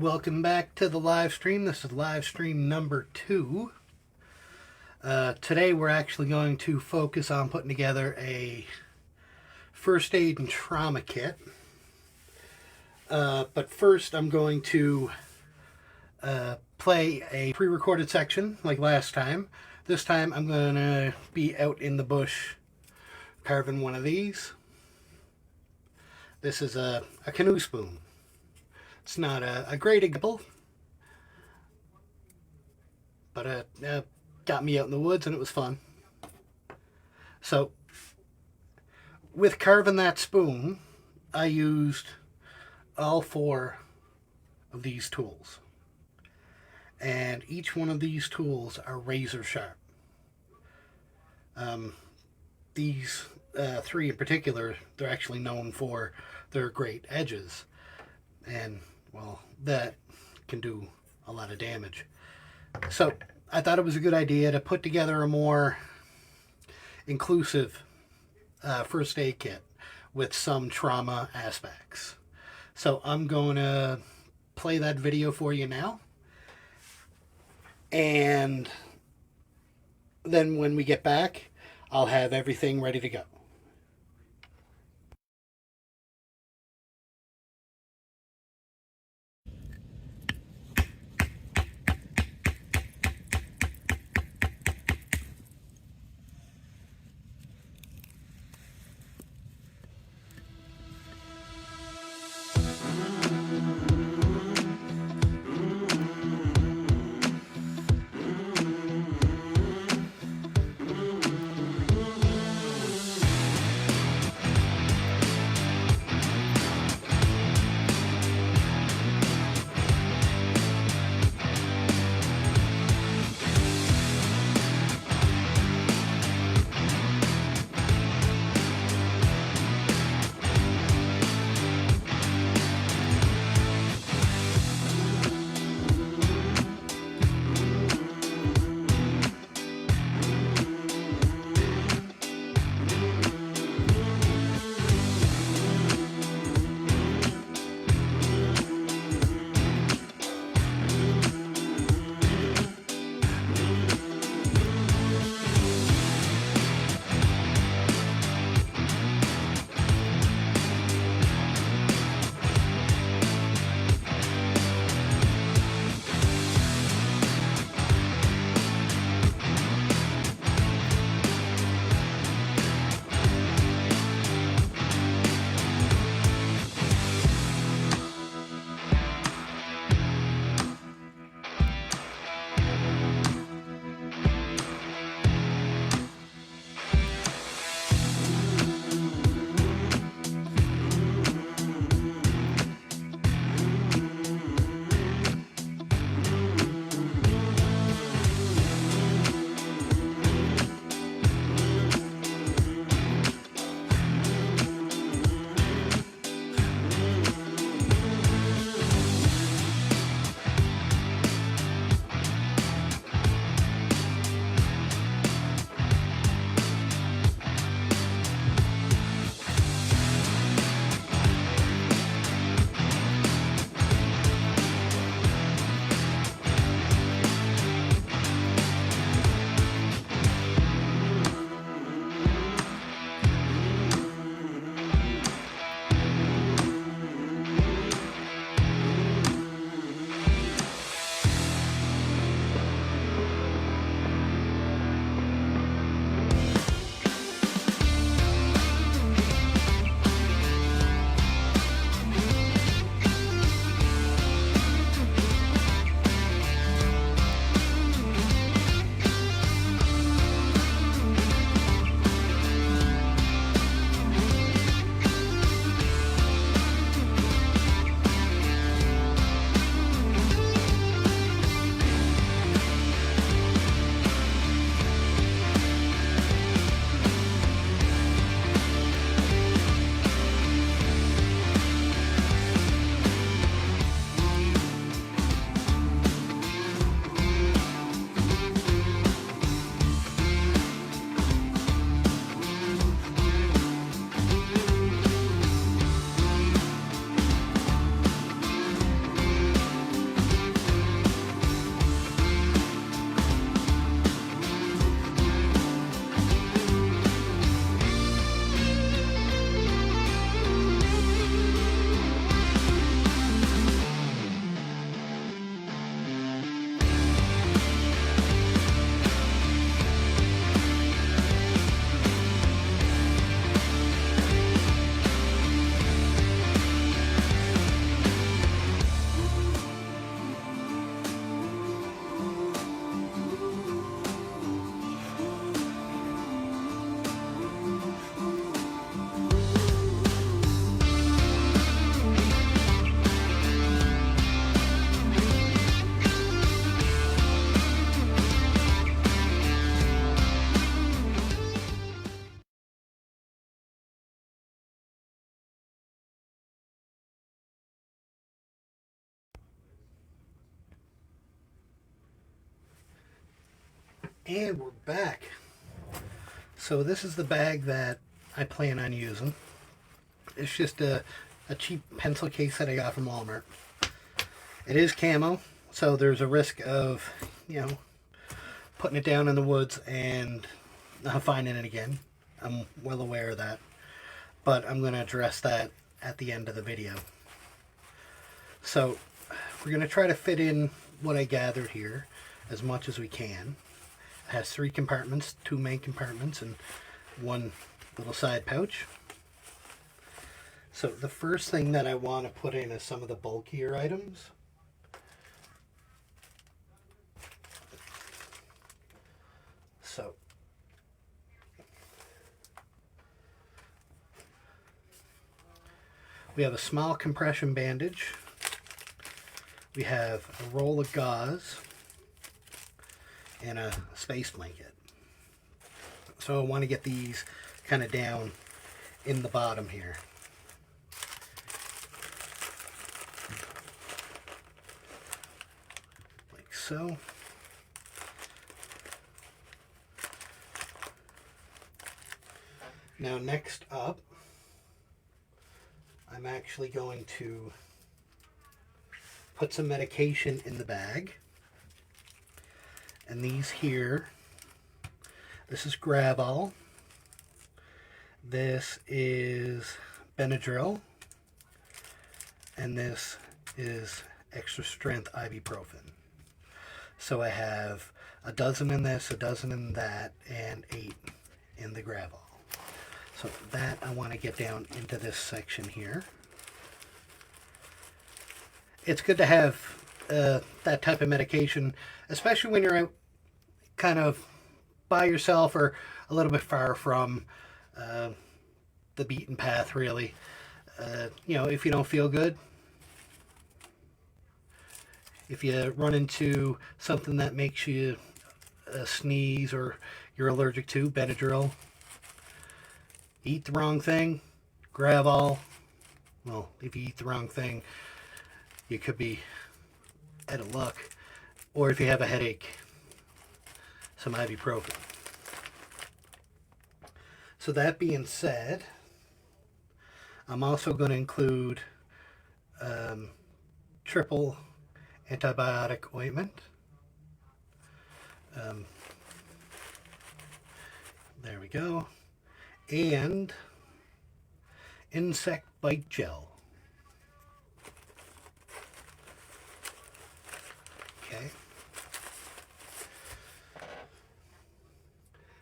Welcome back to the live stream. This is live stream number 2. Today we're actually going to focus on putting together a first aid and trauma kit. But first I'm going to play a pre-recorded section like last time. This time I'm going to be out in the bush carving one of these. This is a canoe spoon. It's not a great example, but it got me out in the woods and it was fun. So, with carving that spoon, I used all 4 of these tools. And each one of these tools are razor sharp. These 3 in particular, they're actually known for their great edges. And, well, that can do a lot of damage. So, I thought it was a good idea to put together a more inclusive first aid kit with some trauma aspects. So, I'm going to play that video for you now. And then when we get back, I'll have everything ready to go. And we're back. So this is the bag that I plan on using. It's just a cheap pencil case that I got from Walmart. It is camo, so there's a risk of, putting it down in the woods and not finding it again. I'm well aware of that. But I'm going to address that at the end of the video. So we're going to try to fit in what I gathered here as much as we can. It has 3 compartments, 2 main compartments and 1 little side pouch. So the first thing that I want to put in is some of the bulkier items. So we have a small compression bandage. We have a roll of gauze and a space blanket. So I want to get these kind of down in the bottom here. Like so. Now next up, I'm actually going to put some medication in the bag. And these here, this is Gravol. This is Benadryl. And this is extra strength ibuprofen. So I have a dozen in this, a dozen in that, and 8 in the Gravol. So that I want to get down into this section here. It's good to have that type of medication, especially when you're out kind of by yourself or a little bit far from the beaten path, really. If you don't feel good, if you run into something that makes you sneeze or you're allergic to, Benadryl. Eat the wrong thing, Gravol. Well, if you eat the wrong thing, you could be out of luck. Or if you have a headache, some ibuprofen. So that being said, I'm also going to include triple antibiotic ointment. There we go. And insect bite gel. Okay.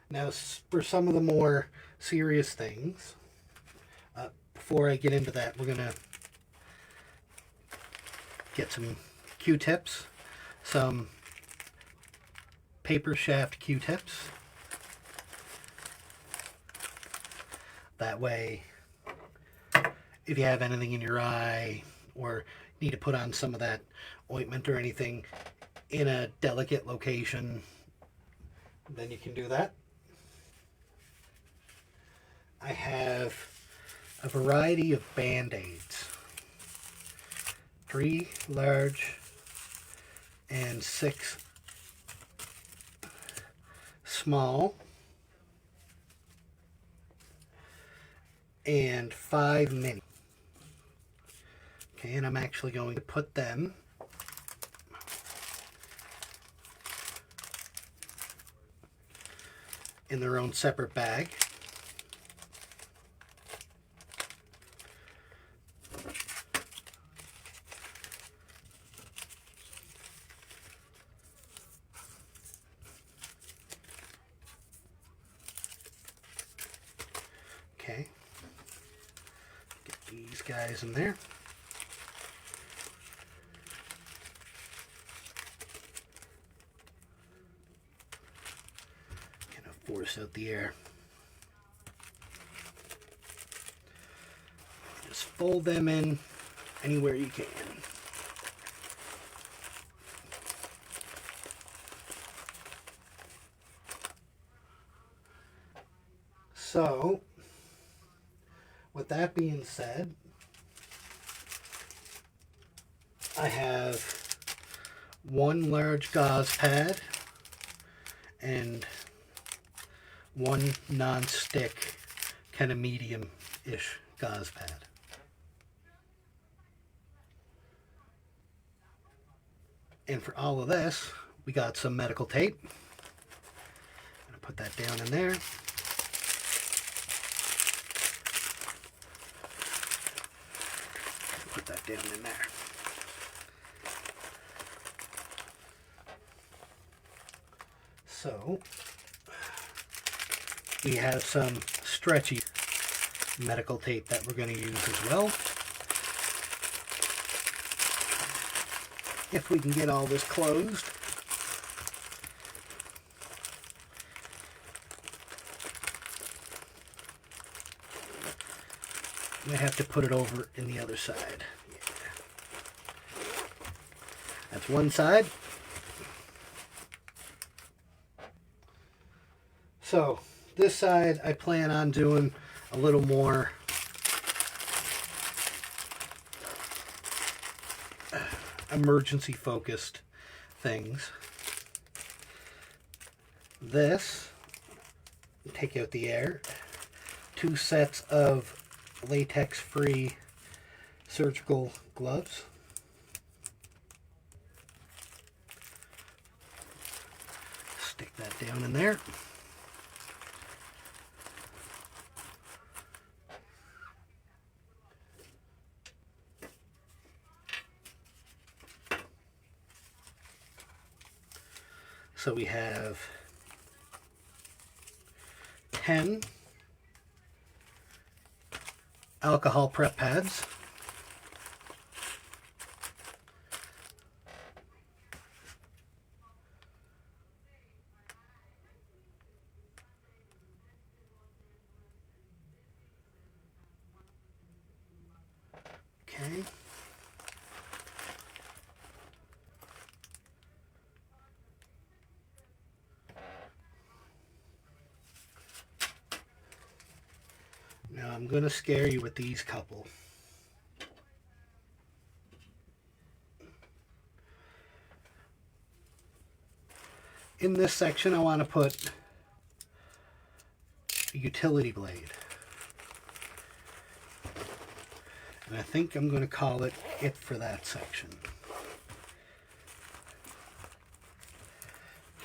Now for some of the more serious things, before I get into that, we're going to get some Q-tips, some paper shaft Q-tips. That way, if you have anything in your eye or need to put on some of that ointment or anything in a delicate location, then you can do that. I have a variety of Band-Aids. 3 large and 6 small. And 5 mini. Okay, and I'm actually going to put them in their own separate bag. Okay. Get these guys in there. Kind of force out the air. Just fold them in anywhere you can. So, with that being said, I have 1 large gauze pad and one non-stick kind of medium-ish gauze pad. And for all of this, we got some medical tape. I'm going to put that down in there. Put that down in there. So, we have some stretchy medical tape that we're going to use as well. If we can get all this closed. I have to put it over in the other side. Yeah. That's one side. So this side I plan on doing a little more emergency focused things. This, take out the air, 2 sets of latex free surgical gloves. Stick that down in there. So we have 10 alcohol prep pads. Okay. Now I'm going to scare you with these couple. In this section I want to put a utility blade. And I think I'm going to call it for that section.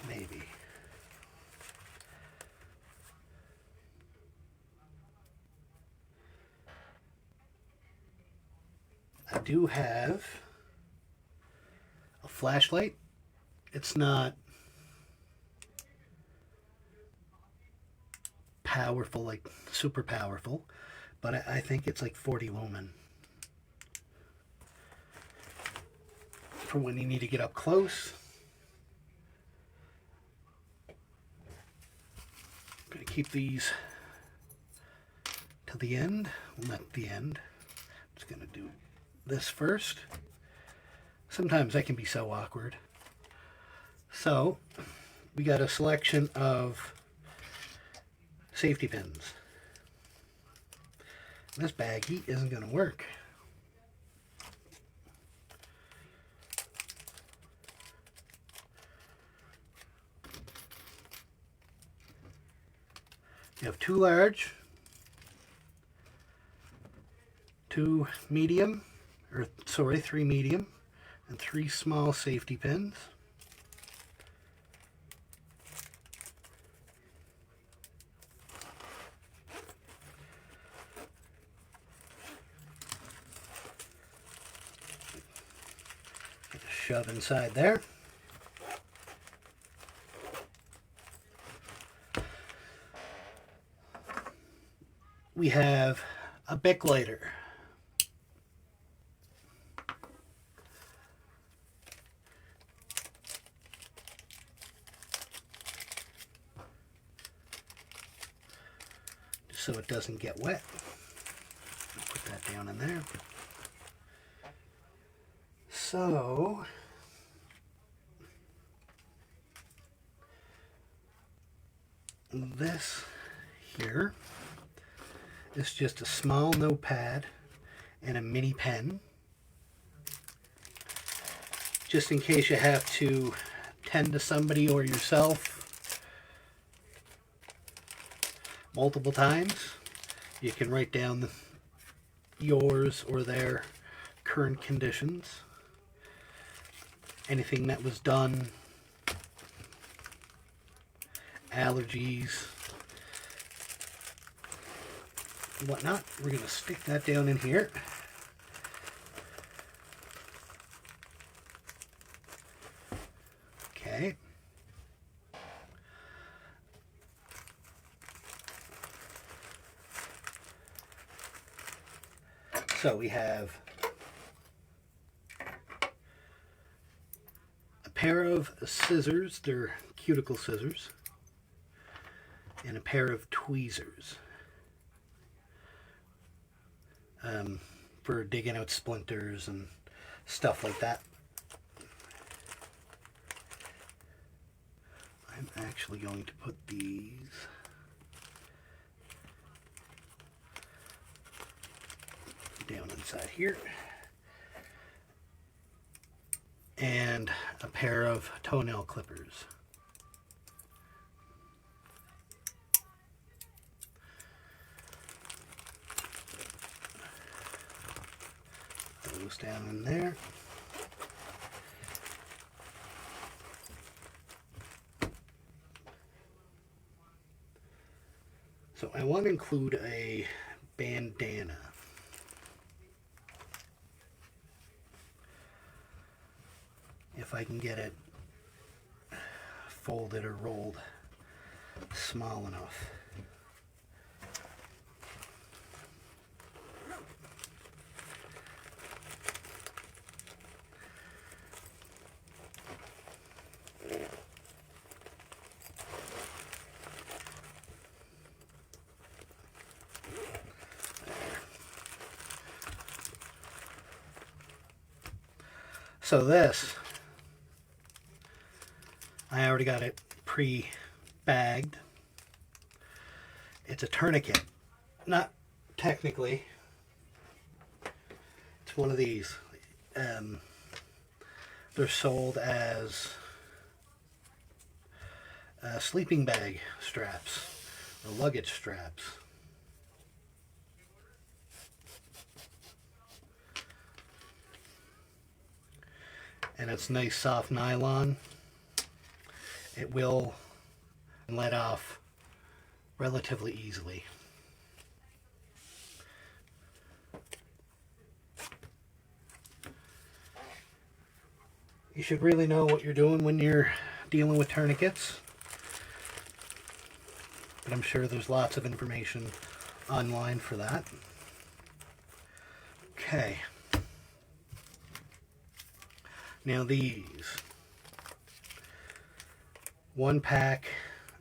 Maybe. I do have a flashlight. It's not powerful, like super powerful, but I think it's like 40 lumen. For when you need to get up close. I'm going to keep these to the end. Well, not the end. I'm just going to do this first. Sometimes that can be so awkward. So we got a selection of safety pins. This baggie isn't going to work. You have 2 large, 2 medium, or sorry, 3 medium, and 3 small safety pins. Shove inside there. We have a Bic lighter. Just so it doesn't get wet. Put that down in there. So this here is just a small notepad and a mini pen, just in case you have to tend to somebody or yourself multiple times, you can write down yours or their current conditions, anything that was done, allergies, whatnot. We're going to stick that down in here. Okay. So we have a pair of scissors, they're cuticle scissors, and a pair of tweezers for digging out splinters and stuff like that. I'm actually going to put these down inside here. And a pair of toenail clippers. Those down in there. So I want to include a bandana. If I can get it folded or rolled small enough. So this, I already got it pre-bagged. It's a tourniquet. Not technically. It's one of these. They're sold as sleeping bag straps or luggage straps. And it's nice soft nylon. It will let off relatively easily. You should really know what you're doing when you're dealing with tourniquets, but I'm sure there's lots of information online for that. Okay. Now these, one pack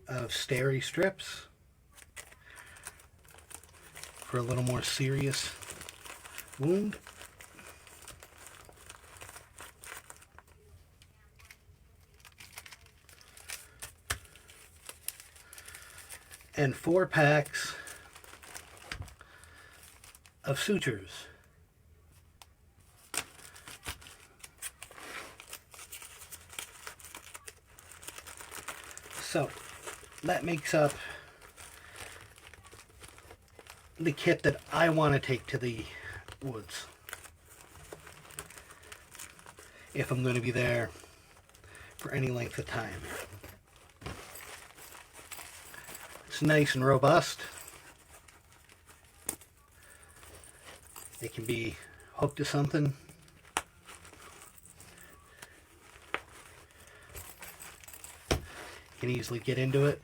of steri strips for a little more serious wound. And 4 packs of sutures. So that makes up the kit that I want to take to the woods if I'm going to be there for any length of time. It's nice and robust. It can be hooked to something. You can easily get into it.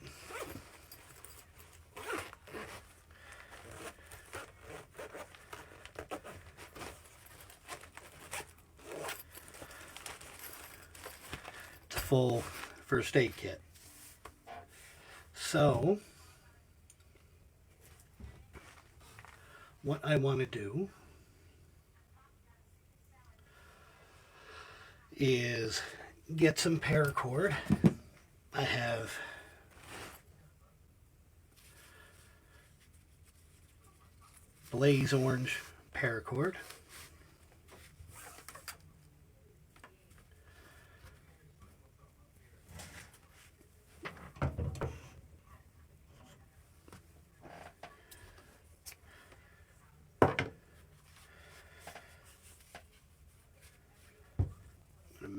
It's a full first aid kit. So, what I want to do is get some paracord. I have blaze orange paracord.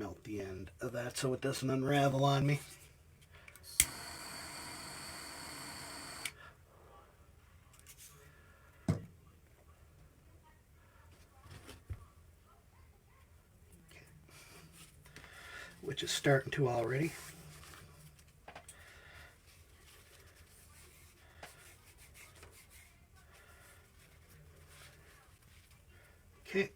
melt the end of that so it doesn't unravel on me. Which is starting to already. Okay.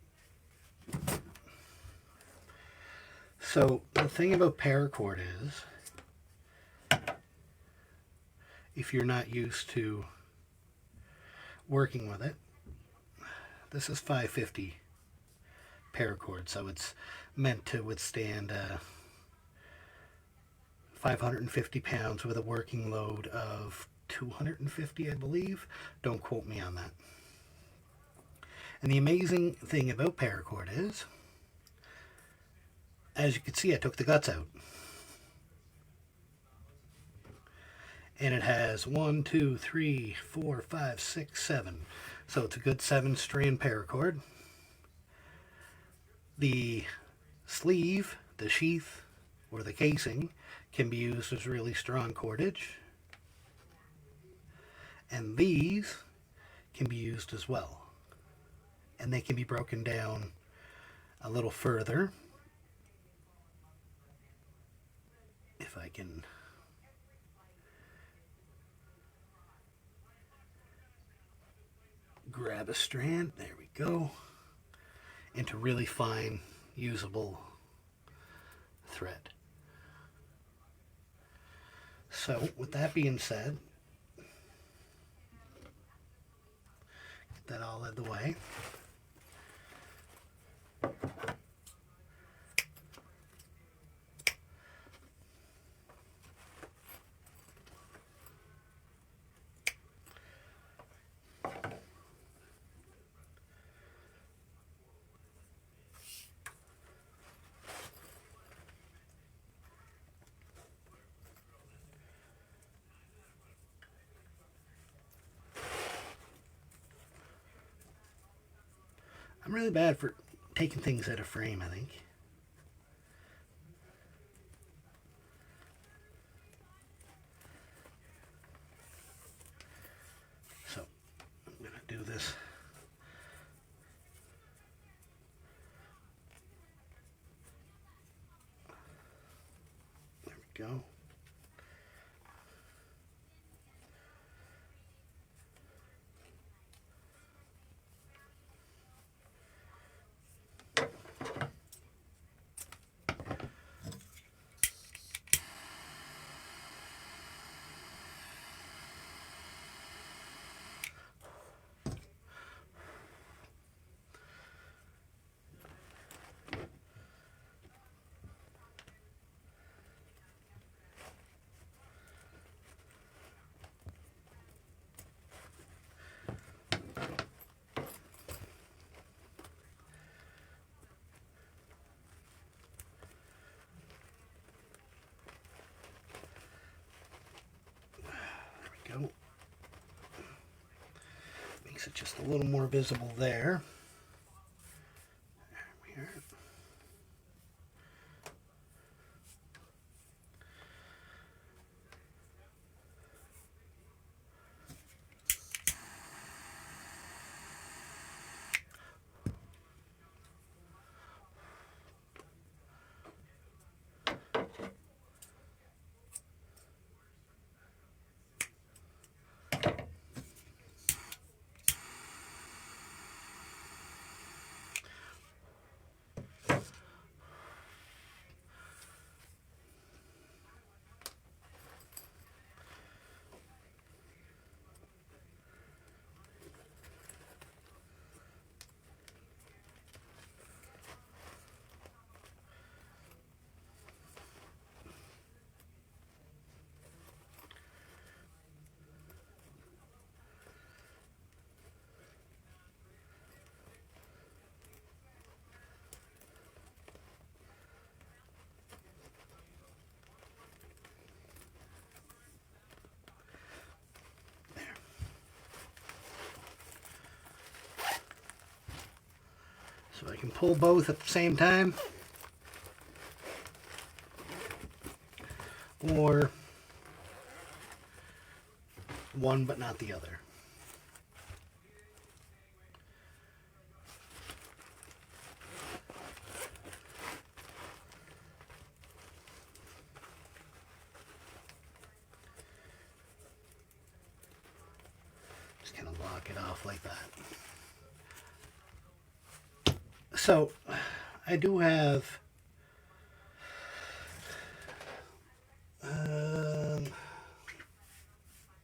So the thing about paracord is, if you're not used to working with it, this is 550 paracord, so it's meant to withstand 550 pounds with a working load of 250, I believe. Don't quote me on that. And the amazing thing about paracord is, as you can see, I took the guts out. And it has 1, 2, 3, 4, 5, 6, 7. So it's a good 7-strand paracord. The sleeve, the sheath, or the casing can be used as really strong cordage. And these can be used as well. And they can be broken down a little further. If I can grab a strand, there we go, into really fine, usable thread. So, with that being said, get that all out of the way. I'm really bad for taking things out of frame, I think. So, I'm going to do this. There we go. Go. Makes it just a little more visible there. There we are. So I can pull both at the same time. or one but not the other. Just kind of lock it off like that. So I do have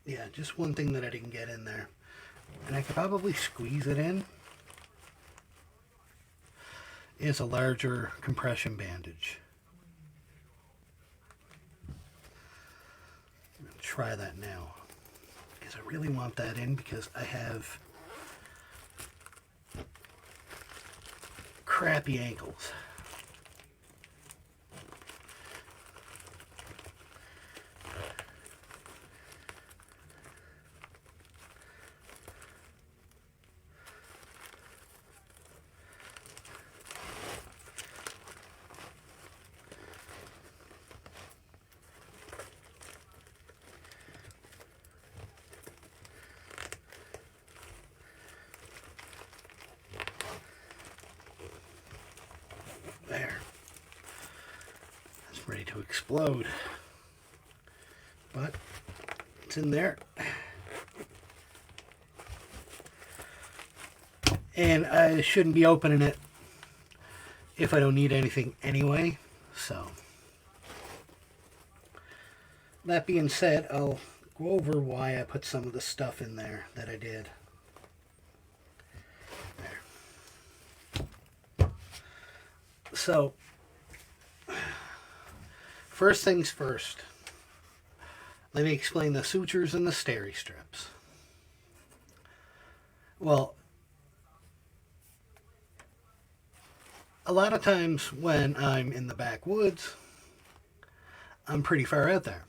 yeah, just one thing that I didn't get in there, and I could probably squeeze it in, is a larger compression bandage. I'm going to try that now, because I really want that in, because I have crappy ankles. There. It's ready to explode. But it's in there. And I shouldn't be opening it if I don't need anything anyway. So, that being said, I'll go over why I put some of the stuff in there that I did. So, first things first, let me explain the sutures and the steri strips. Well, a lot of times when I'm in the backwoods, I'm pretty far out there.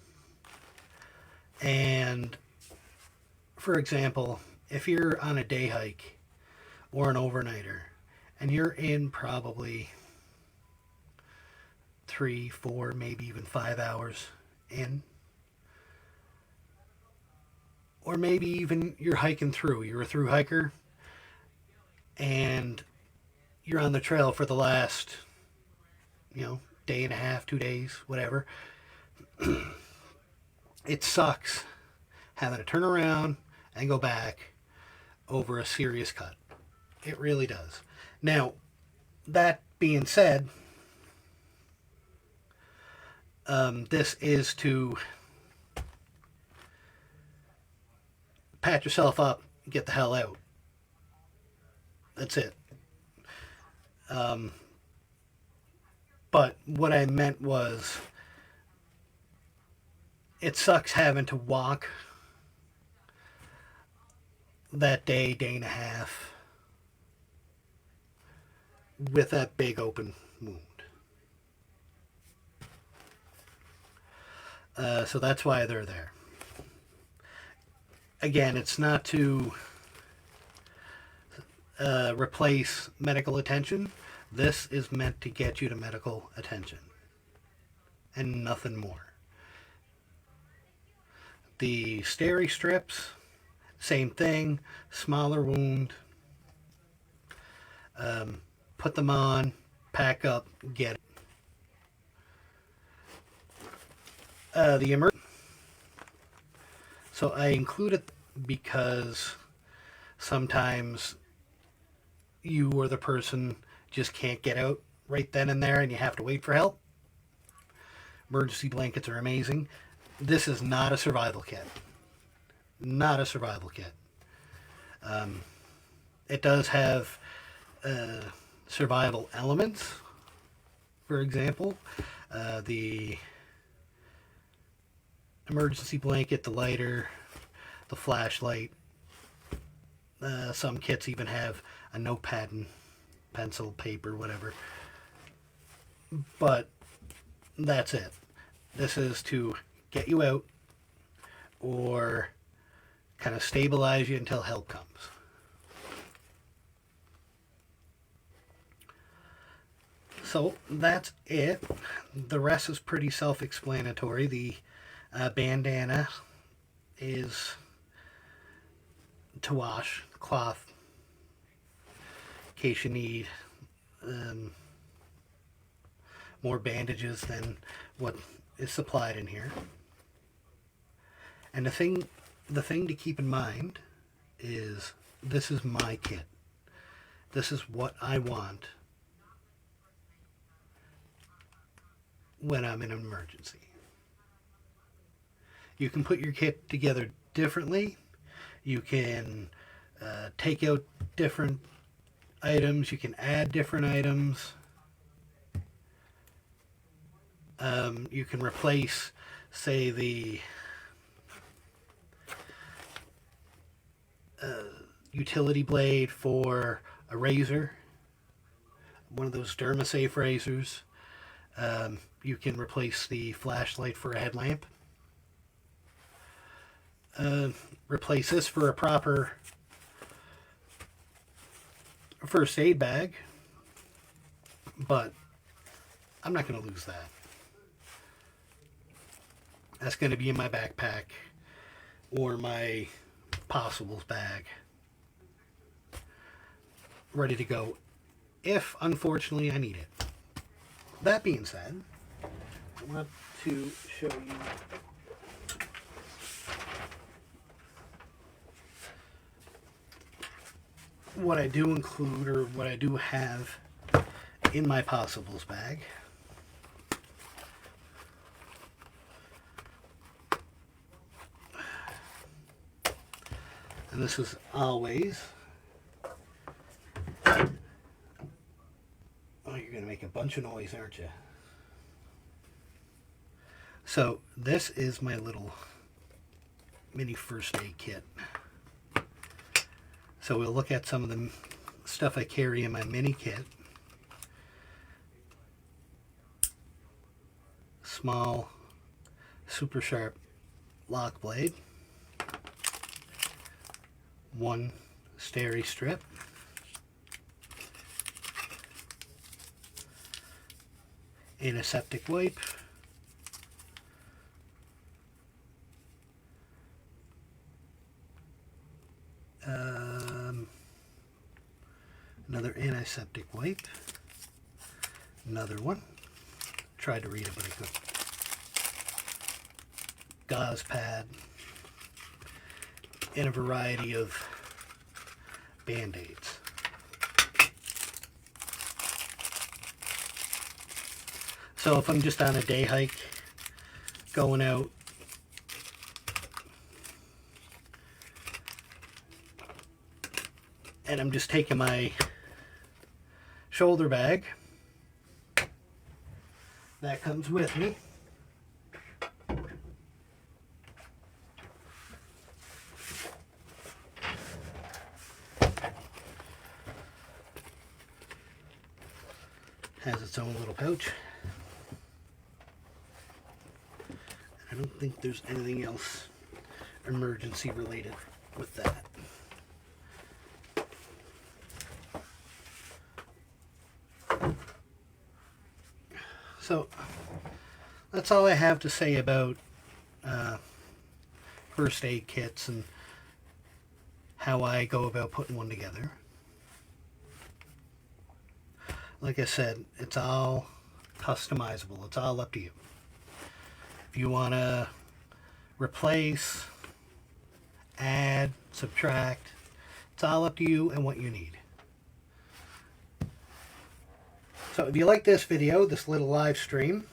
And, for example, if you're on a day hike or an overnighter, and you're in probably 3, 4, maybe even 5 hours in. Or maybe even you're hiking through. You're a through hiker and you're on the trail for the last, day and a half, 2 days, whatever. It sucks having to turn around and go back over a serious cut. It really does. Now, that being said, this is to pat yourself up, get the hell out. That's it. But what I meant was, it sucks having to walk that day, day and a half, with that big open wound. So that's why they're there. Again, it's not to replace medical attention. This is meant to get you to medical attention. And nothing more. The steri strips, same thing. Smaller wound. Put them on, pack up, get it. The emergency. So I include it because sometimes you or the person just can't get out right then and there and you have to wait for help. Emergency blankets are amazing. This is not a survival kit. Not a survival kit. It does have survival elements. For example, the emergency blanket, the lighter, the flashlight. Some kits even have a notepad and pencil, paper, whatever. But that's it. This is to get you out or kind of stabilize you until help comes. So that's it. The rest is pretty self-explanatory. The bandana is to wash, cloth, in case you need more bandages than what is supplied in here. And the thing to keep in mind is this is my kit. This is what I want when I'm in an emergency. You can put your kit together differently. You can take out different items. You can add different items. You can replace, say, the utility blade for a razor, one of those DermaSafe razors. You can replace the flashlight for a headlamp. Replace this for a proper first aid bag, but I'm not going to lose that. That's going to be in my backpack or my possibles bag, ready to go if, unfortunately, I need it. That being said, I want to show you what I do include, or what I do have in my possibles bag. And this is always, oh, you're going to make a bunch of noise, aren't you? So this is my little mini first aid kit. So we'll look at some of the stuff I carry in my mini kit. Small, super sharp lock blade. One steri strip. Antiseptic wipe. Another antiseptic wipe. Another one. Tried to read it, but I couldn't. Gauze pad. And a variety of Band-Aids. So if I'm just on a day hike, going out, and I'm just taking my shoulder bag that comes with me. Has its own little pouch. I don't think there's anything else emergency related with that. So that's all I have to say about first aid kits and how I go about putting one together. Like I said, it's all customizable. It's all up to you. If you want to replace, add, subtract, it's all up to you and what you need. So if you like this video, this little live stream,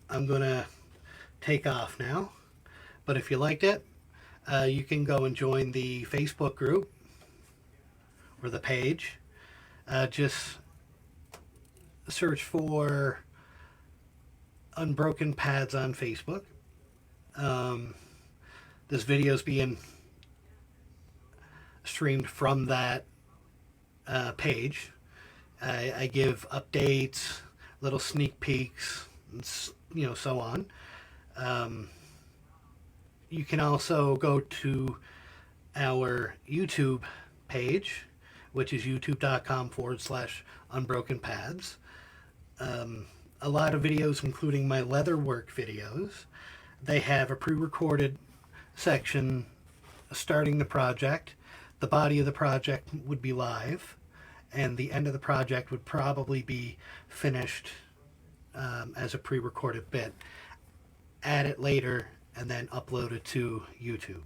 I'm going to take off now. But if you liked it, you can go and join the Facebook group or the page. Just search for Unbroken Pads on Facebook. This video is being streamed from that page. I give updates, little sneak peeks, and, so on. You can also go to our YouTube page, which is youtube.com/unbrokenpads. a lot of videos, including my leather work videos, they have a pre-recorded section starting the project. The body of the project would be live, and the end of the project would probably be finished as a pre-recorded bit. Add it later and then upload it to YouTube.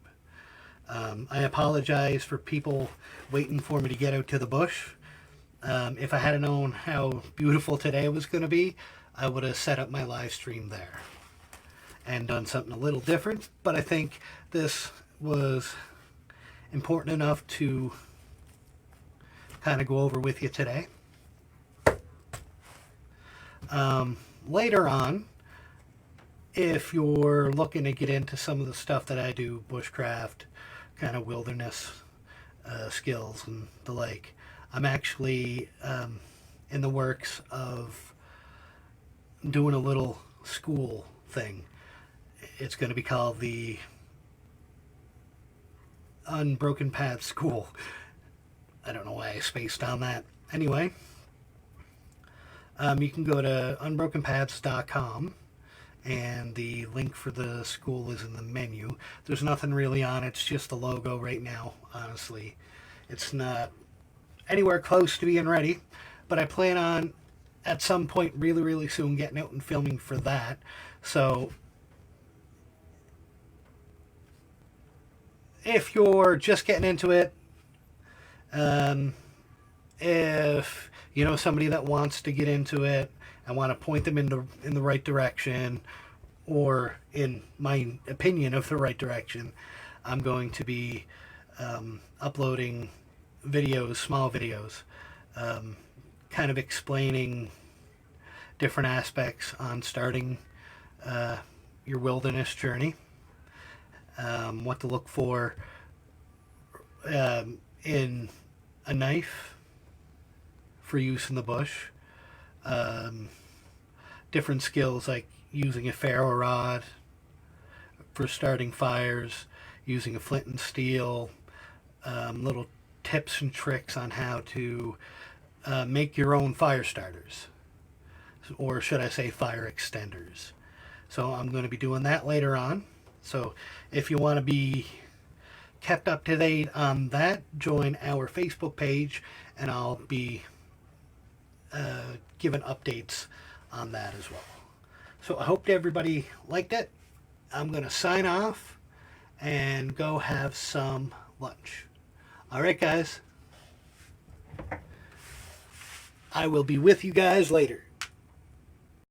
I apologize for people waiting for me to get out to the bush. If I had known how beautiful today was going to be, I would have set up my live stream there and done something a little different, but I think this was important enough to kind of go over with you today. Later on, if you're looking to get into some of the stuff that I do, bushcraft, kind of wilderness skills and the like, I'm actually in the works of doing a little school thing. It's going to be called the Unbroken Path School. I don't know why I spaced on that. Anyway, you can go to unbrokenpaths.com, and the link for the school is in the menu. There's nothing really on it. It's just the logo right now, honestly. It's not anywhere close to being ready, but I plan on at some point really, really soon getting out and filming for that. So if you're just getting into it, if you know somebody that wants to get into it and want to point them in the right direction, or in my opinion of the right direction, I'm going to be uploading videos, small videos, kind of explaining different aspects on starting your wilderness journey, what to look for in a knife for use in the bush, different skills like using a ferro rod for starting fires, using a flint and steel, little tips and tricks on how to make your own fire starters, or should I say fire extenders. So I'm going to be doing that later on. So if you want to be kept up to date on that, join our Facebook page, and I'll be giving updates on that as well. So I hope everybody liked it. I'm going to sign off and go have some lunch. All right, guys. I will be with you guys later.